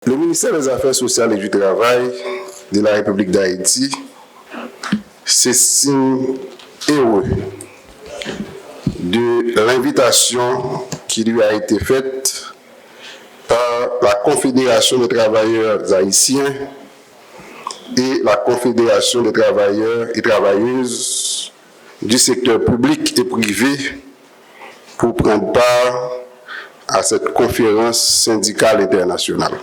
Le ministère des Affaires sociales et du Travail de la République d'Haïti s'estime heureux de l'invitation qui lui a été faite par la Confédération des travailleurs haïtiens et la Confédération des travailleurs et travailleuses du secteur public et privé pour prendre part à cette conférence syndicale internationale.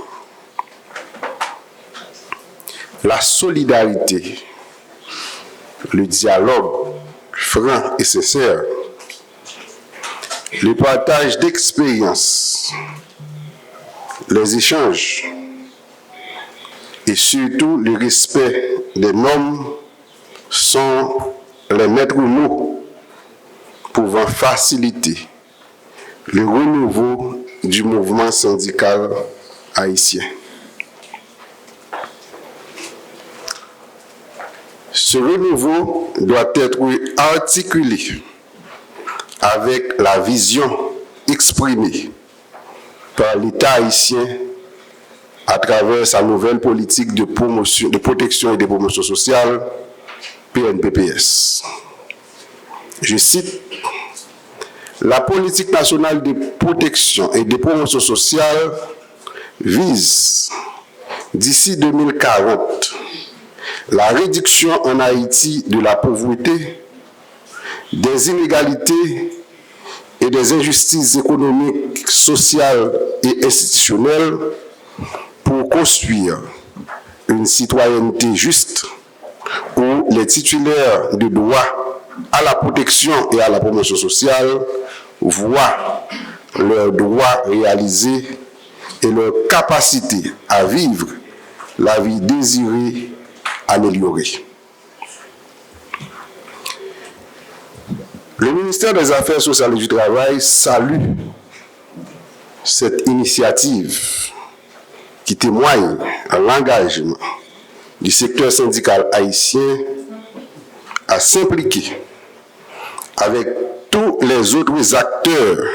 La solidarité, le dialogue franc et sincère, le partage d'expériences, les échanges et surtout le respect des normes sont les maîtres mots pouvant faciliter le renouveau du mouvement syndical haïtien. Ce renouveau doit être articulé avec la vision exprimée par l'État haïtien à travers sa nouvelle politique de protection et de promotion sociale, PNPPS. Je cite: la politique nationale de protection et de promotion sociale vise, d'ici 2040, la réduction en Haïti de la pauvreté, des inégalités et des injustices économiques, sociales et institutionnelles pour construire une citoyenneté juste où les titulaires de droits à la protection et à la promotion sociale voient leurs droits réalisés et leur capacité à vivre la vie désirée améliorée. Le ministère des Affaires sociales et du Travail salue cette initiative qui témoigne à l'engagement du secteur syndical haïtien à s'impliquer avec tous les autres acteurs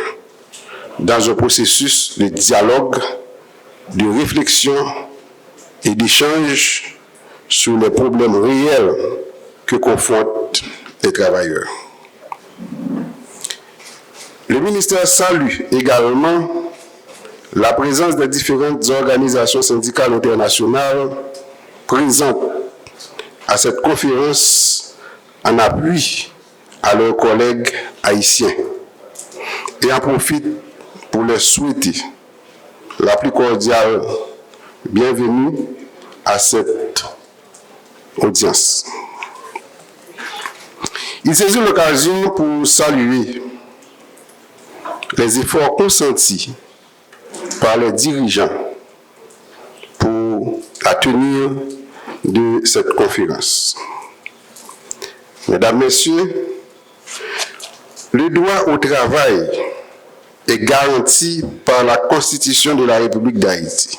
dans un processus de dialogue, de réflexion et d'échange sur les problèmes réels que confrontent les travailleurs. Le ministère salue également la présence des différentes organisations syndicales internationales présentes à cette conférence en appui à leurs collègues haïtiens et en profite pour leur souhaiter la plus cordiale bienvenue à cette audience. Il saisit l'occasion pour saluer les efforts consentis par les dirigeants pour la tenue de cette conférence. Mesdames, Messieurs, le droit au travail est garanti par la Constitution de la République d'Haïti.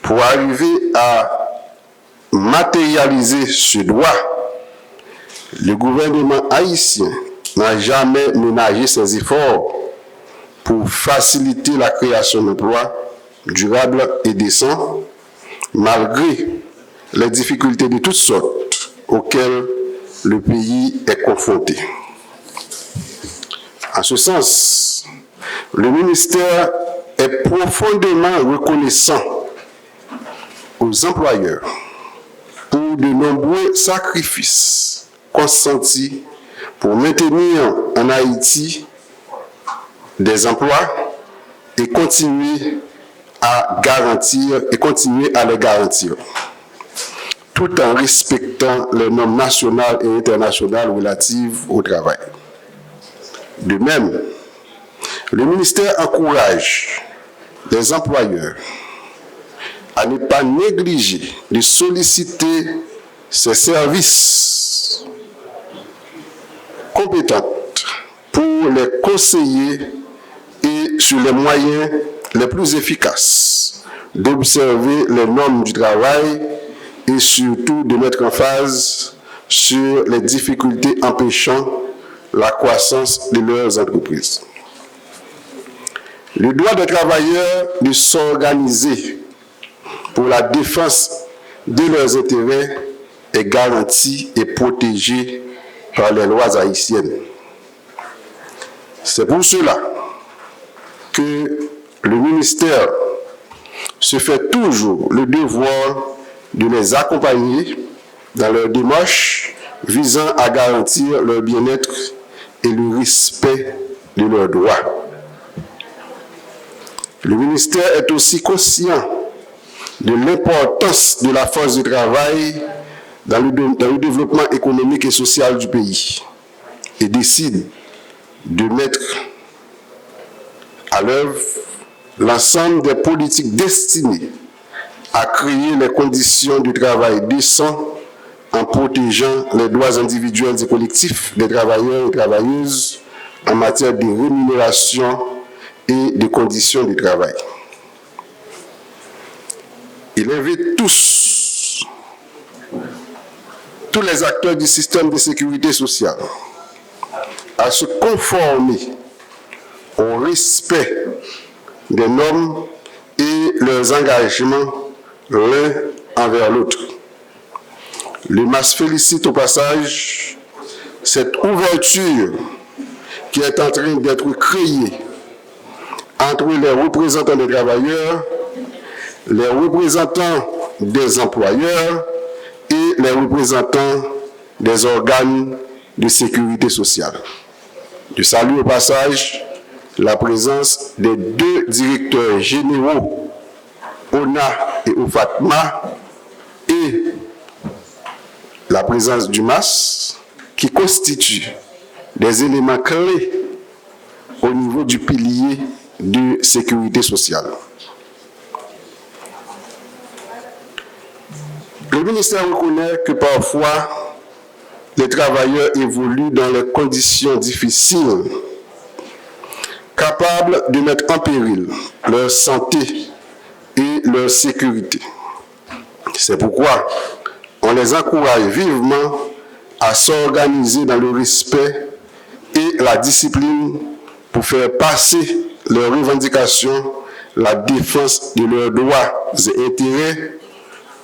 Pour arriver à matérialiser ce droit, le gouvernement haïtien n'a jamais ménagé ses efforts pour faciliter la création d'emplois durables et décents, malgré les difficultés de toutes sortes auxquelles le pays est confronté. En ce sens, le ministère est profondément reconnaissant aux employeurs pour de nombreux sacrifices consentis pour maintenir en Haïti des emplois et continuer à les garantir, tout en respectant les normes nationales et internationales relatives au travail. De même, le ministère encourage les employeurs à ne pas négliger de solliciter ces services compétents pour les conseiller et sur les moyens les plus efficaces d'observer les normes du travail et surtout de mettre en phase sur les difficultés empêchant la croissance de leurs entreprises. Le droit des travailleurs de s'organiser pour la défense de leurs intérêts est garanti et protégé par les lois haïtiennes. C'est pour cela que le ministère se fait toujours le devoir de les accompagner dans leur démarche visant à garantir leur bien-être et le respect de leurs droits. Le ministère est aussi conscient de l'importance de la force de travail dans le développement économique et social du pays et décide de mettre à l'œuvre l'ensemble des politiques destinées à créer les conditions de travail décent en protégeant les droits individuels et collectifs des travailleurs et travailleuses en matière de rémunération et de conditions de travail. Il invite tous les acteurs du système de sécurité sociale à se conformer au respect des normes et leurs engagements l'un envers l'autre. Le MAS félicite au passage cette ouverture qui est en train d'être créée entre les représentants des travailleurs, les représentants des employeurs et les représentants des organes de sécurité sociale. Je salue au passage la présence des deux directeurs généraux, ONA et OFATMA, et la présence du MAS, qui constitue des éléments clés au niveau du pilier de sécurité sociale. Le ministère reconnaît que parfois, les travailleurs évoluent dans des conditions difficiles, capables de mettre en péril leur santé et leur sécurité. C'est pourquoi on les encourage vivement à s'organiser dans le respect et la discipline pour faire passer leurs revendications, la défense de leurs droits et intérêts,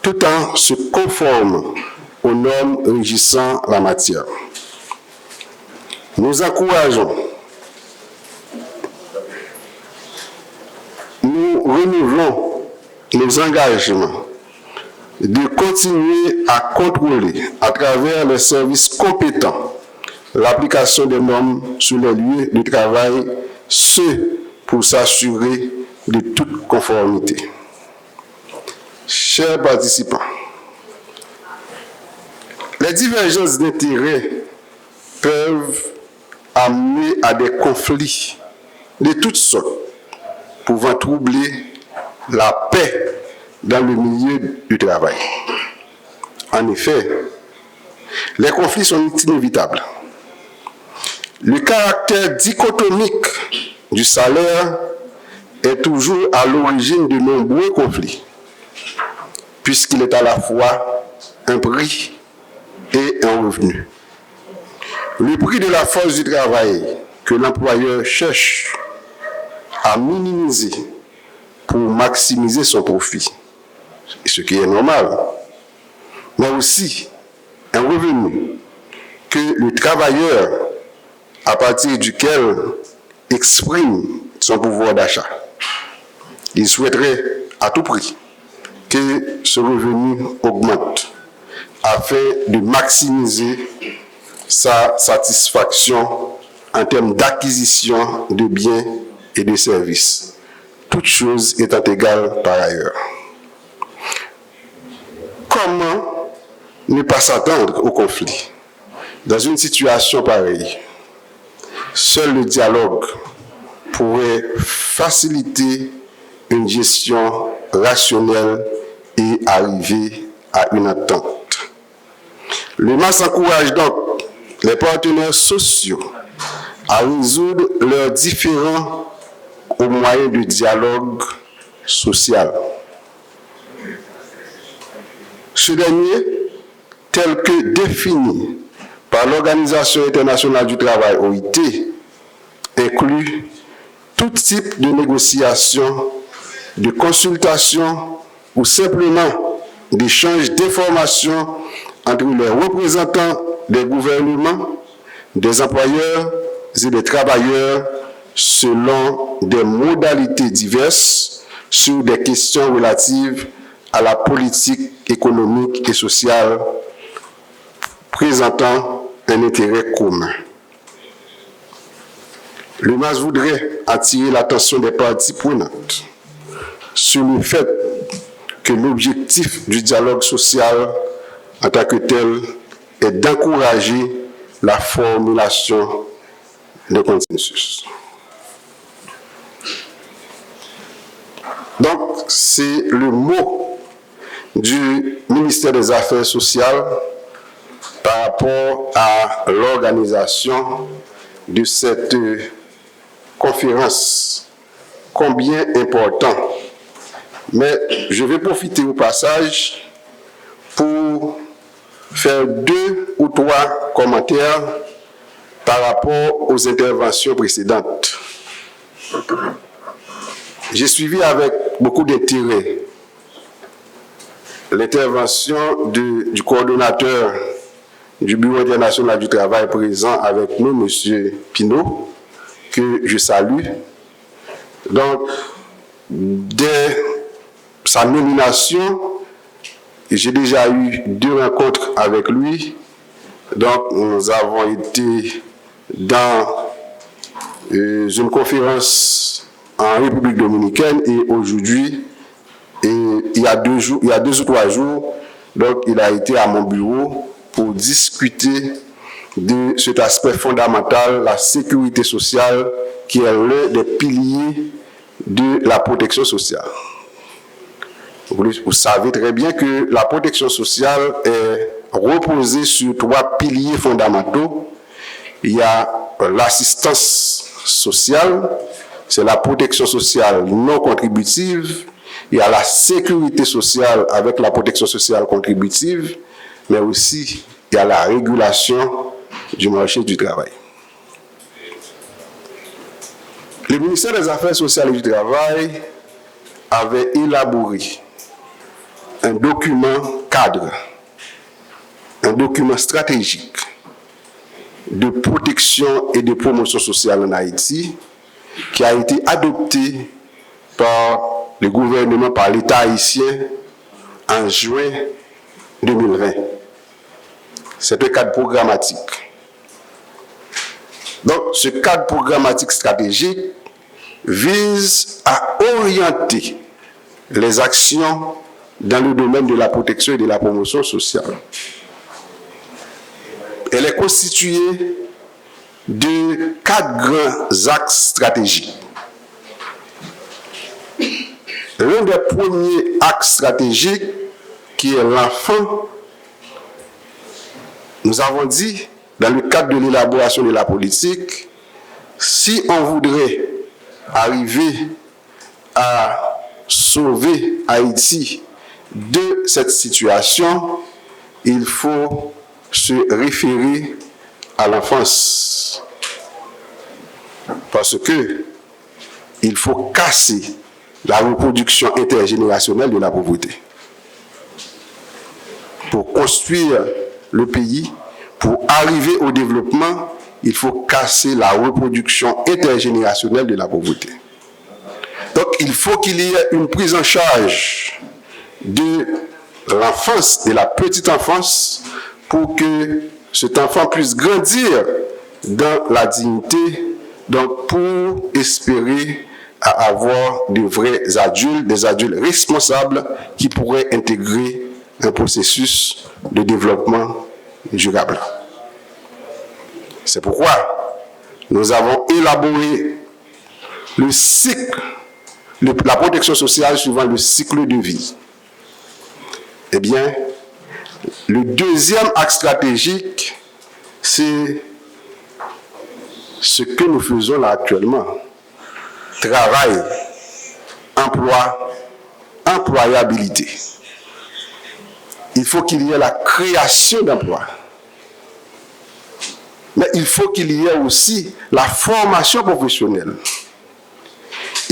tout en se conformant aux normes régissant la matière. Nous encourageons, nous renouvelons nos engagements de continuer à contrôler à travers les services compétents l'application des normes sur les lieux de travail, ce pour s'assurer de toute conformité. Chers participants, les divergences d'intérêts peuvent amener à des conflits de toutes sortes, pouvant troubler la paix dans le milieu du travail. En effet, les conflits sont inévitables. Le caractère dichotomique du salaire est toujours à l'origine de nombreux conflits, puisqu'il est à la fois un prix et un revenu. Le prix de la force du travail que l'employeur cherche à minimiser pour maximiser son profit, ce qui est normal, mais aussi un revenu que le travailleur, à partir duquel exprime son pouvoir d'achat. Il souhaiterait à tout prix que ce revenu augmente afin de maximiser sa satisfaction en termes d'acquisition de biens et de services, toutes choses étant égales par ailleurs. Comment ne pas s'attendre au conflit dans une situation pareille? Seul le dialogue pourrait faciliter une gestion rationnelle et arriver à une entente. Le MAS encourage donc les partenaires sociaux à résoudre leurs différends au moyen du dialogue social. Ce dernier, tel que défini par l'Organisation internationale du travail, OIT, inclut tout type de négociation, de consultation ou simplement d'échange d'informations entre les représentants des gouvernements, des employeurs et des travailleurs selon des modalités diverses sur des questions relatives à la politique économique et sociale présentant un intérêt commun. Le MAS voudrait attirer l'attention des parties prenantes sur le fait que l'objectif du dialogue social en tant que tel est d'encourager la formulation de consensus. Donc, c'est le mot du ministère des Affaires sociales par rapport à l'organisation de cette conférence, combien important. Mais je vais profiter au passage pour faire 2 ou 3 commentaires par rapport aux interventions précédentes. J'ai suivi avec beaucoup d'intérêt l'intervention du coordonnateur du Bureau international du travail présent avec nous, M. Pinault, que je salue. Donc, dès sa nomination, j'ai déjà eu 2 rencontres avec lui. Donc, nous avons été dans une conférence en République dominicaine et aujourd'hui, il y a 2 ou 3 jours, donc il a été à mon bureau pour discuter de cet aspect fondamental, la sécurité sociale, qui est l'un des piliers de la protection sociale. Vous savez très bien que la protection sociale est reposée sur 3 piliers fondamentaux. Il y a l'assistance sociale, c'est la protection sociale non contributive. Il y a la sécurité sociale avec la protection sociale contributive, mais aussi il y a la régulation du marché du travail. Le ministère des Affaires sociales et du Travail avait élaboré un document cadre, un document stratégique de protection et de promotion sociale en Haïti qui a été adopté par le gouvernement, par l'État haïtien en juin 2020. C'est un cadre programmatique. Donc, ce cadre programmatique stratégique vise à orienter les actions dans le domaine de la protection et de la promotion sociale. Elle est constituée de 4 grands axes stratégiques. L'un des premiers axes stratégiques, qui est l'enfant, nous avons dit, dans le cadre de l'élaboration de la politique, si on voudrait arriver à sauver Haïti de cette situation, il faut se référer à l'enfance. Parce que il faut casser la reproduction intergénérationnelle de la pauvreté. Pour construire le pays, pour arriver au développement, il faut casser la reproduction intergénérationnelle de la pauvreté. Donc, il faut qu'il y ait une prise en charge de l'enfance, de la petite enfance, pour que cet enfant puisse grandir dans la dignité, donc pour espérer à avoir de vrais adultes, des adultes responsables qui pourraient intégrer un processus de développement durable. C'est pourquoi nous avons élaboré le cycle, la protection sociale suivant le cycle de vie. Eh bien, le deuxième axe stratégique, c'est ce que nous faisons là actuellement. Travail, emploi, employabilité. Il faut qu'il y ait la création d'emplois. Mais il faut qu'il y ait aussi la formation professionnelle.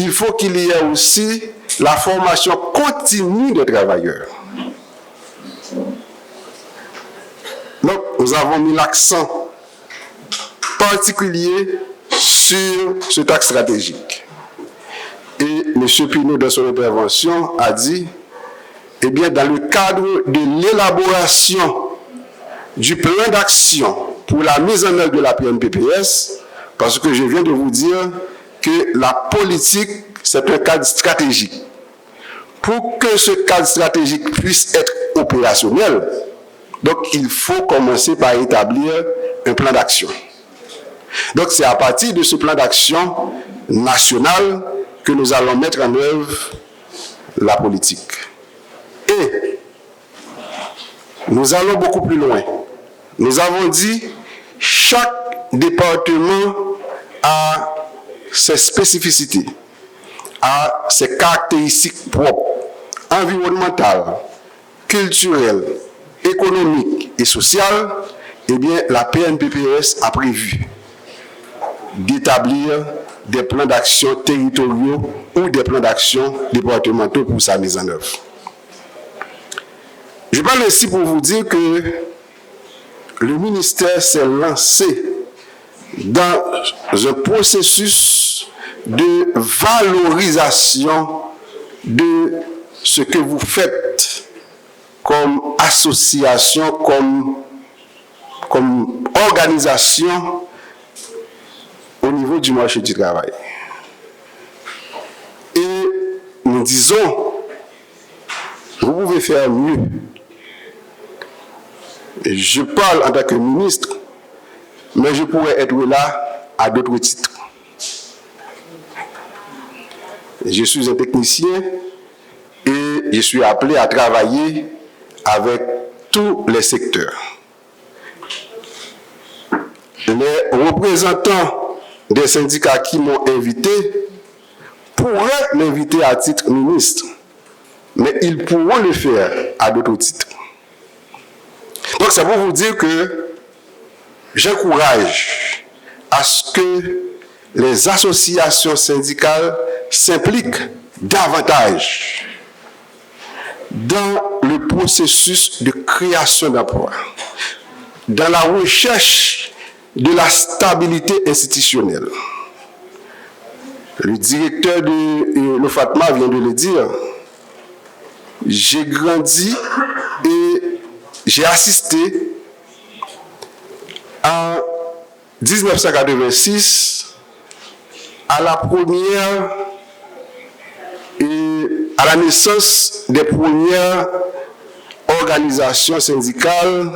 il faut qu'il y ait aussi la formation continue des travailleurs. Donc, nous avons mis l'accent particulier sur ce axe stratégique. Et M. Pinault, dans son intervention, a dit, eh bien, dans le cadre de l'élaboration du plan d'action pour la mise en œuvre de la PNPPS, parce que je viens de vous dire que la politique, c'est un cadre stratégique. Pour que ce cadre stratégique puisse être opérationnel, donc il faut commencer par établir un plan d'action. Donc c'est à partir de ce plan d'action national que nous allons mettre en œuvre la politique. Et nous allons beaucoup plus loin. Nous avons dit chaque département a ses spécificités, a ses caractéristiques propres, environnementales, culturelles, économiques et sociales. Eh bien, la PNPPS a prévu d'établir des plans d'action territoriaux ou des plans d'action départementaux pour sa mise en œuvre. Je parle ici pour vous dire que le ministère s'est lancé dans un processus de valorisation de ce que vous faites comme association, comme organisation au niveau du marché du travail. Et nous disons, vous pouvez faire mieux. Je parle en tant que ministre, mais je pourrais être là à d'autres titres. Je suis un technicien et je suis appelé à travailler avec tous les secteurs. Les représentants des syndicats qui m'ont invité pourraient m'inviter à titre ministre, mais ils pourront le faire à d'autres titres. Donc c'est pour vous dire que j'encourage à ce que les associations syndicales s'impliquent davantage dans le processus de création d'emplois, dans la recherche de la stabilité institutionnelle. Le directeur de l'OFATMA vient de le dire. J'ai grandi et j'ai assisté en 1986 à la première et à la naissance des premières organisations syndicales,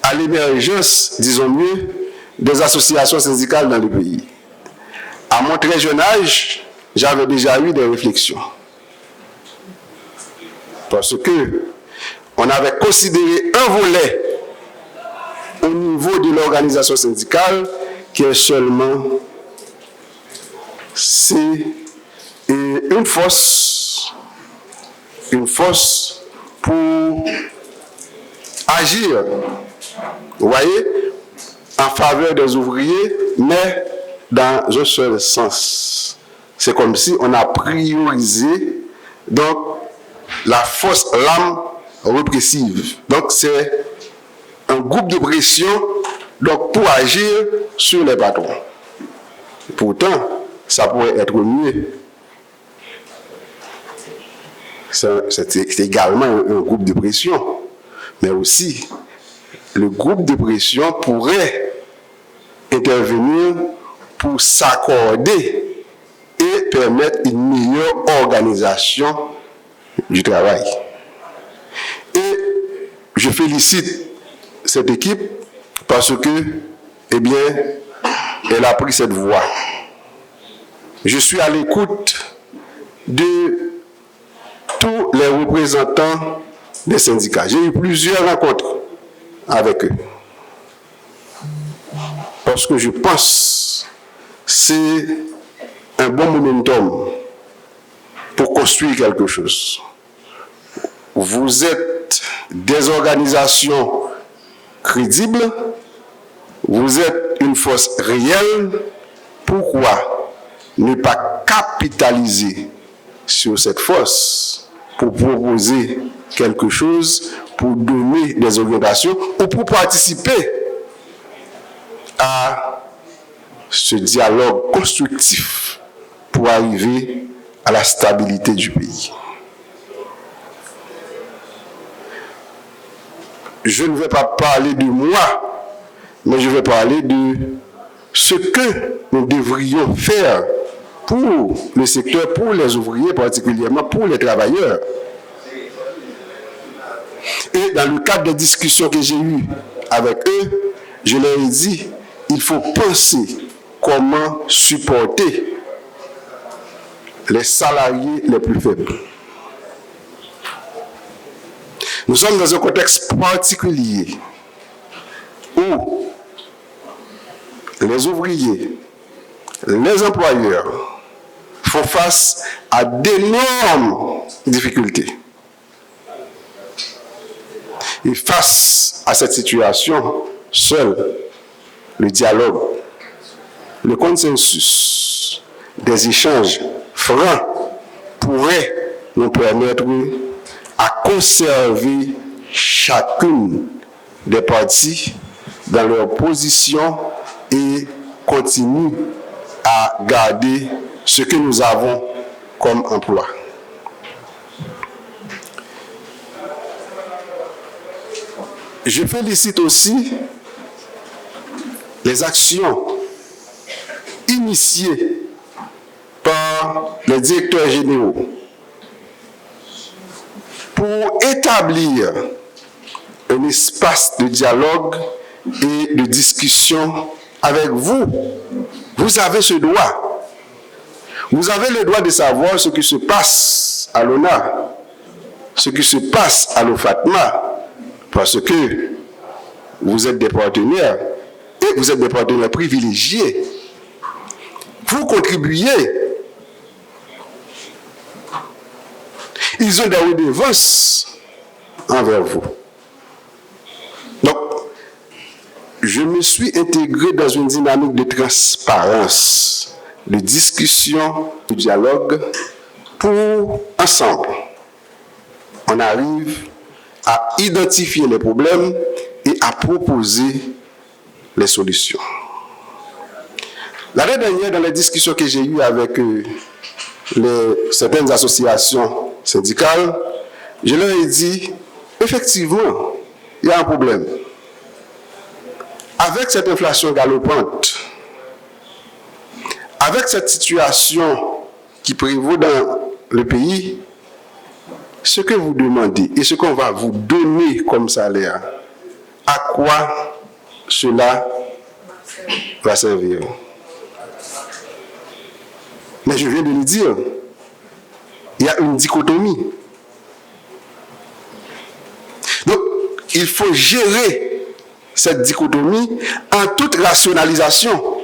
à l'émergence, disons mieux, des associations syndicales dans le pays. À mon très jeune âge, j'avais déjà eu des réflexions. Parce que on avait considéré un volet au niveau de l'organisation syndicale qui est seulement une force pour agir, vous voyez, en faveur des ouvriers, mais dans un seul sens. C'est comme si on a priorisé donc la force, l'âme répressive. Donc c'est un groupe de pression donc, pour agir sur les patrons. Pourtant, ça pourrait être mieux. C'est également un groupe de pression. Mais aussi, le groupe de pression pourrait intervenir pour s'accorder et permettre une meilleure organisation du travail. Et je félicite cette équipe parce que, eh bien, elle a pris cette voie. Je suis à l'écoute de tous les représentants des syndicats. J'ai eu plusieurs rencontres avec eux. Parce que je pense que c'est un bon momentum pour construire quelque chose. Vous êtes des organisations crédibles, vous êtes une force réelle. Pourquoi ne pas capitaliser sur cette force pour proposer quelque chose, pour donner des orientations ou pour participer à ce dialogue constructif pour arriver à la stabilité du pays. Je ne vais pas parler de moi, mais je vais parler de ce que nous devrions faire pour le secteur, pour les ouvriers, particulièrement pour les travailleurs. Et dans le cadre des discussions que j'ai eues avec eux, je leur ai dit, il faut penser comment supporter les salariés les plus faibles. Nous sommes dans un contexte particulier où les ouvriers, les employeurs font face à d'énormes difficultés. Et face à cette situation, seul le dialogue, le consensus, des échanges francs pourraient nous permettre à conserver chacune des parties dans leur position et continuer à garder ce que nous avons comme emploi. Je félicite aussi les actions initiées par les directeurs généraux pour établir un espace de dialogue et de discussion avec vous. Vous avez ce droit. Vous avez le droit de savoir ce qui se passe à l'ONA, ce qui se passe à l'OFATMA, parce que vous êtes des partenaires et vous êtes des partenaires privilégiés. Vous contribuez. Ils ont des redevances envers vous. Donc, je me suis intégré dans une dynamique de transparence, de discussion, de dialogue, pour ensemble, on arrive à identifier les problèmes et à proposer les solutions. L'année dernière, dans les discussions que j'ai eues avec certaines associations syndicales, je leur ai dit, effectivement, il y a un problème. Avec cette inflation galopante, avec cette situation qui prévaut dans le pays, ce que vous demandez et ce qu'on va vous donner comme salaire, à quoi cela va servir? Mais je viens de le dire, il y a une dichotomie. Donc, il faut gérer cette dichotomie en toute rationalisation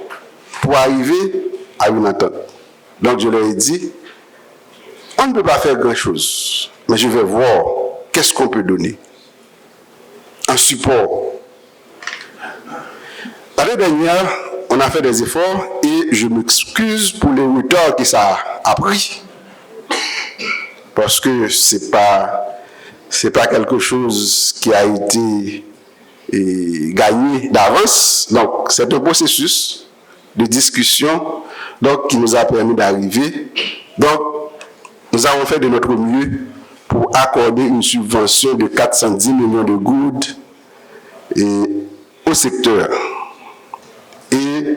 pour arriver à une entente. Donc, je leur ai dit, on ne peut pas faire grand-chose, mais je vais voir qu'est-ce qu'on peut donner en support. L'année dernière, on a fait des efforts et je m'excuse pour les retards que ça a pris, parce que c'est pas quelque chose qui a été gagné d'avance. Donc, c'est un processus de discussion donc, qui nous a permis d'arriver. Donc, nous avons fait de notre mieux pour accorder une subvention de 410 millions de gouttes au secteur. Et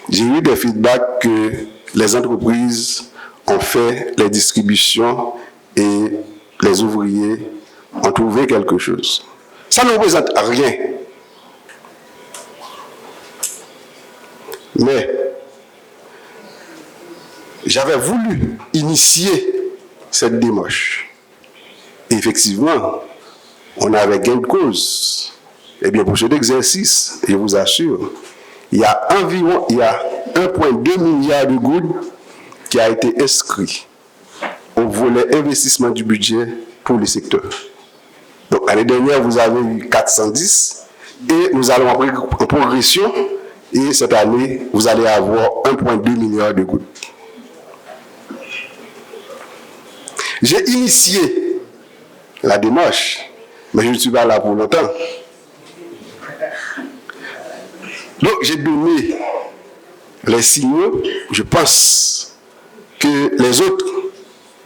j'ai eu des feedbacks que les entreprises ont fait les distributions et les ouvriers ont trouvé quelque chose. Ça ne représente rien. Mais j'avais voulu initier cette démarche. Et effectivement, on avait gain de cause. Eh bien, pour cet exercice, je vous assure, il y a 1,2 milliard de gouttes qui a été inscrit au volet investissement du budget pour le secteur. Donc, l'année dernière, vous avez eu 410 et nous allons en progression et cette année, vous allez avoir 1,2 milliard de gouttes. J'ai initié la démarche, mais je ne suis pas là pour longtemps. Donc, j'ai donné les signaux. Je pense que les autres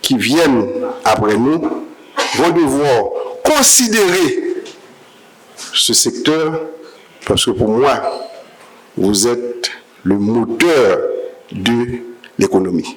qui viennent après nous vont devoir considérer ce secteur, parce que pour moi, vous êtes le moteur de l'économie.